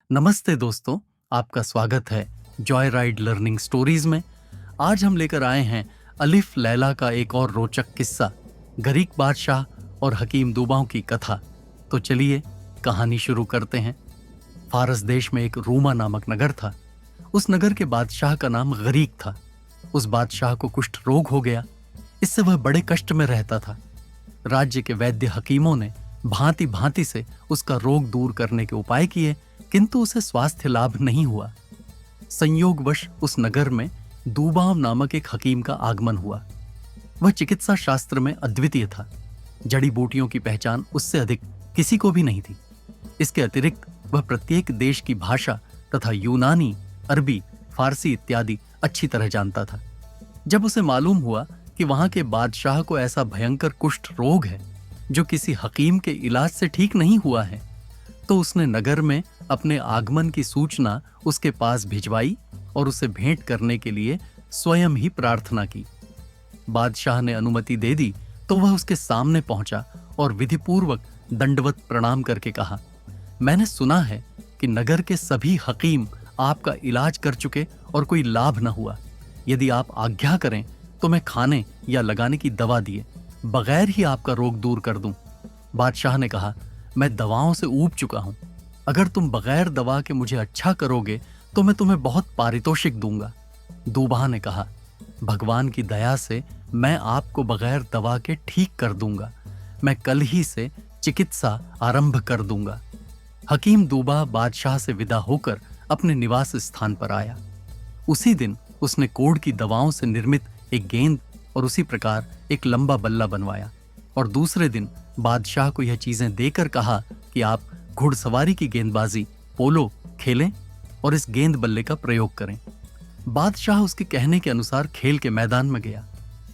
नमस्ते दोस्तों, आपका स्वागत है जॉय राइड लर्निंग स्टोरीज में। आज हम लेकर आए हैं अलिफ लैला का एक और रोचक किस्सा, गरीक बादशाह और हकीम दूबाओं की कथा। तो चलिए कहानी शुरू करते हैं। फारस देश में एक रूमा नामक नगर था। उस नगर के बादशाह का नाम गरीक था। उस बादशाह को कुष्ठ रोग हो गया। इससे वह बड़े कष्ट में रहता था। राज्य के वैद्य हकीमों ने भांति भांति से उसका रोग दूर करने के उपाय किए, किंतु उसे स्वास्थ्य लाभ नहीं हुआ। संयोगवश उस नगर में दूबाव नामक एक हकीम का आगमन हुआ। वह चिकित्सा शास्त्र में अद्वितीय था। जड़ी बूटियों की पहचान उससे अधिक किसी को भी नहीं थी। इसके अतिरिक्त वह प्रत्येक देश की भाषा तथा यूनानी, अरबी, फारसी इत्यादि अच्छी तरह जानता था। जब उसे मालूम हुआ कि वहां के बादशाह को ऐसा भयंकर कुष्ठ रोग है जो किसी हकीम के इलाज से ठीक नहीं हुआ है, तो उसने नगर में अपने आगमन की सूचना उसके पास भिजवाई और उसे भेंट करने के लिए स्वयं ही प्रार्थना की। बादशाह ने अनुमति दे दी तो वह उसके सामने पहुंचा और विधिपूर्वक दंडवत प्रणाम करके कहा, मैंने सुना है कि नगर के सभी हकीम आपका इलाज कर चुके और कोई लाभ न हुआ। यदि आप आज्ञा करें तो मैं खाने या लगाने की दवा दिए बगैर ही आपका रोग दूर कर दूं। बादशाह ने कहा, मैं दवाओं से ऊब चुका हूं। अगर तुम बगैर दवा के मुझे अच्छा करोगे तो मैं तुम्हें बहुत पारितोषिक दूंगा। दूबा ने कहा, भगवान की दया से मैं आपको बगैर दवा के ठीक कर दूंगा। मैं कल ही से चिकित्सा आरंभ कर दूंगा। हकीम दूबा बादशाह से विदा होकर अपने निवास स्थान पर आया। उसी दिन उसने कोढ़ की दवाओं से निर्मित एक गेंद और उसी प्रकार एक लंबा बल्ला बनवाया और दूसरे दिन बादशाह को यह चीजें देकर कहा कि आप घुड़सवारी की गेंदबाजी, पोलो खेलें और इस गेंद बल्ले का प्रयोग करें। बादशाह उसके कहने के अनुसार खेल के मैदान में गया।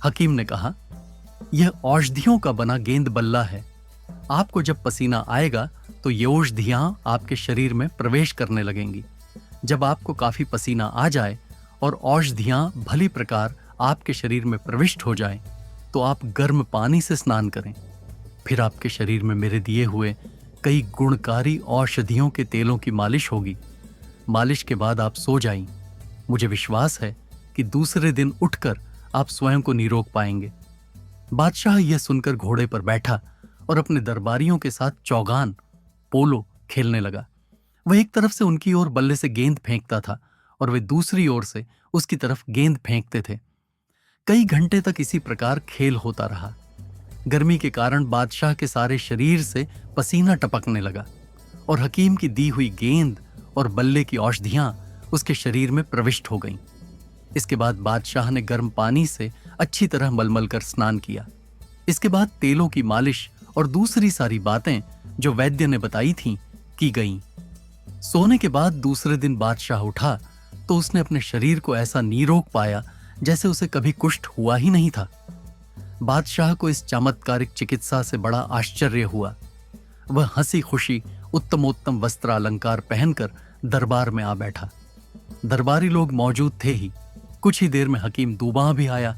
हकीम ने कहा, यह औषधियों का बना गेंद बल्ला है। आपको जब पसीना आएगा तो ये औषधियां आपके शरीर में प्रवेश करने लगेंगी। जब आपको काफी पसीना आ जाए और औषधियां भली प्रकार आपके शरीर में प्रविष्ट हो जाएं, तो आप गर्म पानी से स्नान करें। फिर आपके शरीर में मेरे दिए हुए कई गुणकारी औषधियों के तेलों की मालिश होगी। मालिश के बाद आप सो जाएं। मुझे विश्वास है कि दूसरे दिन उठकर आप स्वयं को निरोग पाएंगे। बादशाह यह सुनकर घोड़े पर बैठा और अपने दरबारियों के साथ चौगान, पोलो खेलने लगा। वह एक तरफ से उनकी ओर बल्ले से गेंद फेंकता था और वे दूसरी ओर से उसकी तरफ गेंद फेंकते थे। कई घंटे तक इसी प्रकार खेल होता रहा। गर्मी के कारण बादशाह के सारे शरीर से पसीना टपकने लगा और हकीम की दी हुई गेंद और बल्ले की औषधियां उसके शरीर में प्रविष्ट हो गईं। इसके बाद बादशाह ने गर्म पानी से अच्छी तरह मलमल कर स्नान किया। इसके बाद तेलों की मालिश और दूसरी सारी बातें जो वैद्य ने बताई थीं की गईं। सोने के बाद दूसरे दिन बादशाह उठा तो उसने अपने शरीर को ऐसा निरोग पाया जैसे उसे कभी कुष्ठ हुआ ही नहीं था। बादशाह को इस चमत्कारिक चिकित्सा से बड़ा आश्चर्य हुआ। वह हंसी खुशी उत्तमोत्तम वस्त्र अलंकार पहनकर दरबार में आ बैठा। दरबारी लोग मौजूद थे ही। कुछ ही देर में हकीम दूबा भी आया।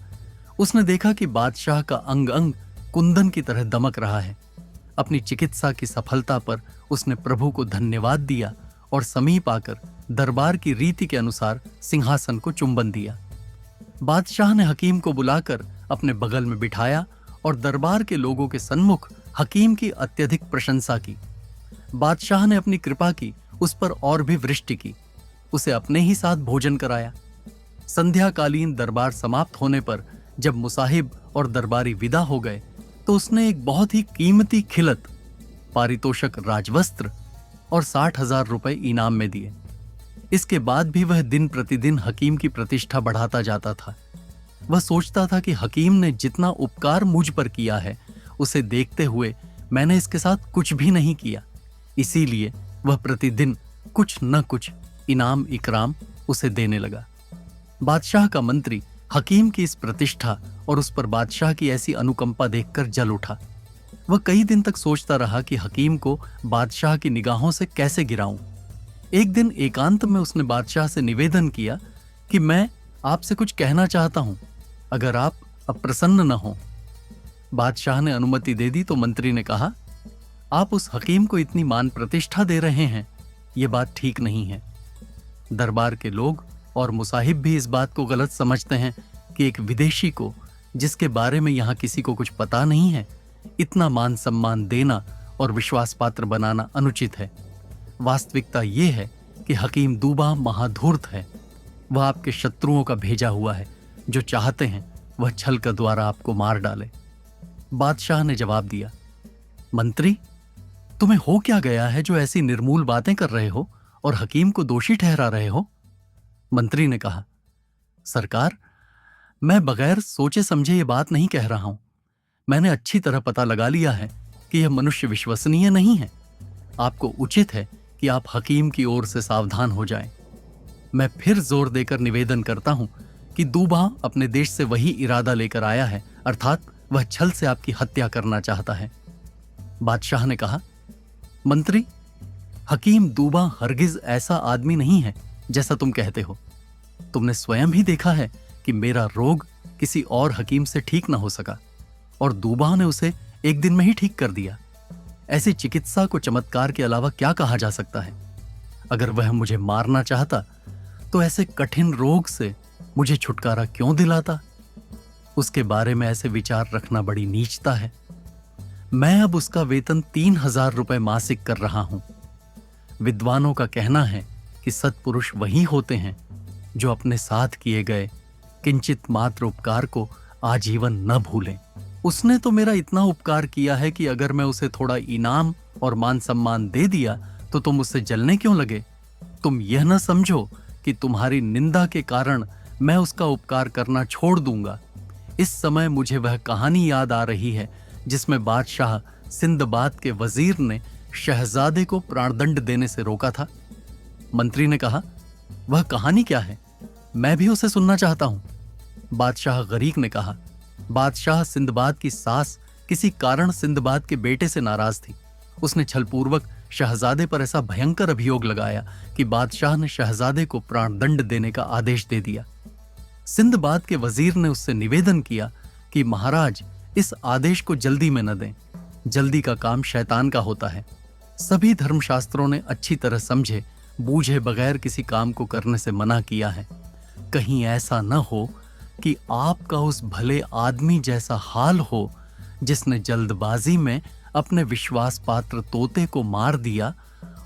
उसने देखा कि बादशाह का अंग अंग कुंदन की तरह दमक रहा है। अपनी चिकित्सा की सफलता पर उसने प्रभु को धन्यवाद दिया और समीप आकर दरबार की रीति के अनुसार सिंहासन को चुंबन दिया। बादशाह ने हकीम को बुलाकर अपने बगल में बिठाया और दरबार के लोगों के सन्मुख हकीम की अत्यधिक प्रशंसा की। बादशाह ने अपनी कृपा की उस पर और भी वृष्टि की। उसे अपने ही साथ भोजन कराया। संध्याकालीन दरबार समाप्त होने पर जब मुसाहिब और दरबारी विदा हो गए तो उसने एक बहुत ही कीमती खिलत, पारितोषक राजवस्त्र और 60,000 रुपए इनाम में दिए। इसके बाद भी वह दिन प्रतिदिन हकीम की प्रतिष्ठा बढ़ाता जाता था। वह सोचता था कि हकीम ने जितना उपकार मुझ पर किया है उसे देखते हुए मैंने इसके साथ कुछ भी नहीं किया, इसीलिए वह प्रतिदिन कुछ न कुछ इनाम इकराम उसे देने लगा। बादशाह का मंत्री हकीम की इस प्रतिष्ठा और उस पर बादशाह की ऐसी अनुकंपा देखकर जल उठा। वह कई दिन तक सोचता रहा कि हकीम को बादशाह की निगाहों से कैसे गिराऊं। एक दिन एकांत में उसने बादशाह से निवेदन किया कि मैं आपसे कुछ कहना चाहता हूं, अगर आप अप्रसन्न न हो। बादशाह ने अनुमति दे दी तो मंत्री ने कहा, आप उस हकीम को इतनी मान प्रतिष्ठा दे रहे हैं, ये बात ठीक नहीं है। दरबार के लोग और मुसाहिब भी इस बात को गलत समझते हैं कि एक विदेशी को, जिसके बारे में यहाँ किसी को कुछ पता नहीं है, इतना मान सम्मान देना और विश्वास पात्र बनाना अनुचित है। वास्तविकता ये है कि हकीम दूबा महाधूर्त है। वह आपके शत्रुओं का भेजा हुआ है, जो चाहते हैं वह छल के द्वारा आपको मार डाले। बादशाह ने जवाब दिया, मंत्री, तुम्हें हो क्या गया है जो ऐसी निर्मूल बातें कर रहे हो और हकीम को दोषी ठहरा रहे हो? मंत्री ने कहा, सरकार, मैं बगैर सोचे समझे ये बात नहीं कह रहा हूं। मैंने अच्छी तरह पता लगा लिया है कि यह मनुष्य विश्वसनीय नहीं है। आपको उचित है कि आप हकीम की ओर से सावधान हो जाएं। मैं फिर जोर देकर निवेदन करता हूं कि दूबा अपने देश से वही इरादा लेकर आया है, अर्थात वह छल से आपकी हत्या करना चाहता है। बादशाह ने कहा, मंत्री, हकीम दूबा हरगिज ऐसा आदमी नहीं है जैसा तुम कहते हो। तुमने स्वयं ही देखा है कि मेरा रोग किसी और हकीम से ठीक ना हो सका और दूबा ने उसे एक दिन में ही ठीक कर दिया। ऐसी चिकित्सा को चमत्कार के अलावा क्या कहा जा सकता है? अगर वह मुझे मारना चाहता तो ऐसे कठिन रोग से मुझे छुटकारा क्यों दिलाता? उसके बारे में ऐसे विचार रखना बड़ी नीचता है। मैं अब उसका वेतन 3,000 रुपए मासिक कर रहा हूं। विद्वानों का कहना है कि सत्पुरुष वही होते हैं जो अपने साथ किए गए किंचित मात्र उपकार को आजीवन न भूलें। उसने तो मेरा इतना उपकार किया है कि अगर मैं उसे थोड़ा इनाम और मान सम्मान दे दिया तो तुम उससे जलने क्यों लगे? तुम यह न समझो कि तुम्हारी निंदा के कारण मैं उसका उपकार करना छोड़ दूंगा। इस समय मुझे वह कहानी याद आ रही है जिसमें बादशाह सिंदबाद के वजीर ने शहजादे को प्राणदंड देने से रोका था। मंत्री ने कहा, वह कहानी क्या है? मैं भी उसे सुनना चाहता हूं। बादशाह गरीक ने कहा, बादशाह सिंदबाद की सास किसी कारण सिंदबाद के बेटे से नाराज थी। उसने छलपूर्वक शहजादे पर ऐसा भयंकर अभियोग लगाया कि बादशाह ने शहजादे को प्राणदंड देने का आदेश दे दिया। सिंदबाद के वजीर ने उससे निवेदन किया कि महाराज, इस आदेश को जल्दी में न दें। जल्दी का काम शैतान का होता है। सभी धर्मशास्त्रों ने अच्छी तरह समझे बूझे बगैर किसी काम को करने से मना किया है। कहीं ऐसा न हो कि आपका उस भले आदमी जैसा हाल हो जिसने जल्दबाजी में अपने विश्वास पात्र तोते को मार दिया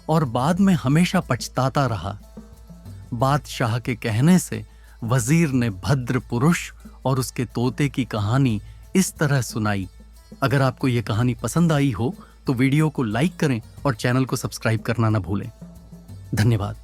और बाद में हमेशा पछताता रहा। बादशाह के कहने से वजीर ने भद्र पुरुष और उसके तोते की कहानी इस तरह सुनाई। अगर आपको यह कहानी पसंद आई हो तो वीडियो को लाइक करें और चैनल को सब्सक्राइब करना न भूलें। धन्यवाद।